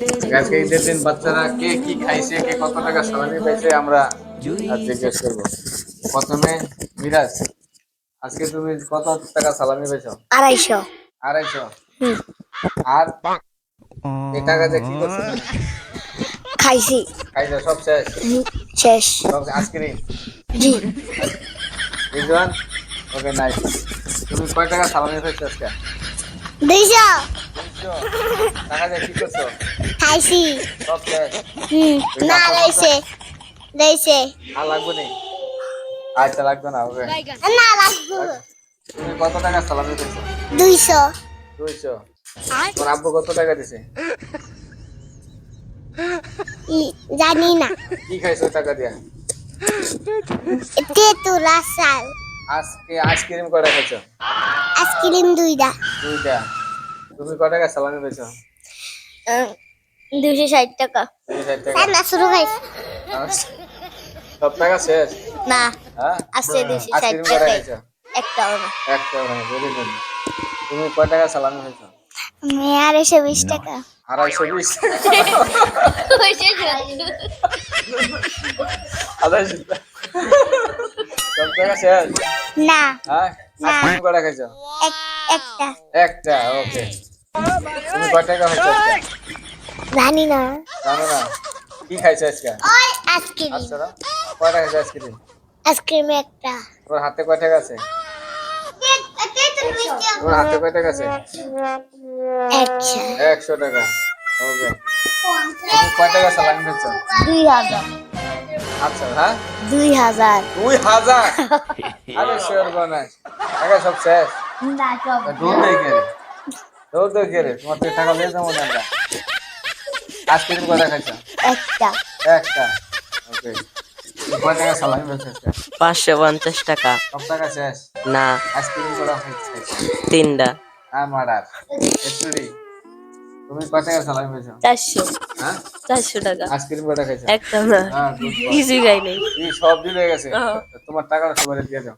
আজকে ঈদের দিন বাচ্চারা কে কি খাইছে, কে কত টাকা সালামি পাইছে আমরা জিজ্ঞেস করবো। প্রথমে মিরাজ, আজকে তুমি কত টাকা সালামি পাইছো? 250। 250। হুম। আর এই টাকা দিয়ে কি করছো তুমি? খাইছি। খাইছো সব শেষ? শেষ। সব আইসক্রিম? জি। Rizwan, okay nice. তুমি কয় টাকা সালামি পাইছো আজকে? 200। 200 টাকা দিয়ে কি করছো? খাইছি। সব শেষ? না লইছে। লইছে। আর লাগবে নি? আচ্ছা লাগবে না, ওকে। না লাগবো। তুমি কত টাকা সালামি পাইছো? 200। 200। তোমার আব্বু কত টাকা দিছে? জানি না। কি খাইছো ওই টাকা দিয়া? তেঁতুল আচার। আজকে আইসক্রিম কয়টা খাইছো? আইসক্রিম 2টা। 2টা। তুমি কয় টাকা সালামি পাইছো? 260 টাকা। 260 টাকা। না শুরু খাইছি। সব টাকা শেষ? না হ্যাঁ, আছে 260 আইসক্রিম কয়টা টাকা। খাইছো? একটাও না। একটা না, ভেরি গুড। তুমি কয় টাকা সালামি পাইছো? আমি 220 টাকা। 220। 250। সব টাকা শেষ? না হ্যাঁ, আইসক্রিম কয়টা খাইছো? একটা। একটা, ওকে। তুমি কয় টাকা হয়েছে আজকে? জানি না। জানো না? কি খাইছো আজকে? আইসক্রিম। আচ্ছা, কয় টাকা খাইছো আইসক্রিম? আইসক্রিম একটা। তোমার হাতে কয় টাকা আছে? তোমার হাতে কয় টাকা আছে? 100। 100 টাকা, ওকে। তুমি কয় টাকা সালামি ফেলছো? 2000। আচ্ছা, হ্যাঁ 2000। 2000? আরে শিওর বানাস টাকা সব শেষ? না সব। দৌড় দেয় কে রে? দৌড় দেয় কে রে? তোমার থেকে টাকা লিয়ে যাবো না আমরা। আইসক্রিম কয়টা খাইছো? একটা। একটা, ওকে। কয় টাকা সালামি ফেলছো আজকে? 550 টাকা। সব টাকা শেষ? না, আইসক্রিম কয়টা খাইছো? 3টা। আমার আর এসরি, তুমি কয় টাকা সালামি পেয়েছো? 400। হ্যাঁ, 400 টাকা। আইসক্রিম কয়টা খাইছো? একটা না, হ্যাঁ, গুড বয়। কিছুই খাই নাই। এই সব দিন হয়ে গেছে। আহ। তোমার টাকাটা সবাই দিয়ে দাও।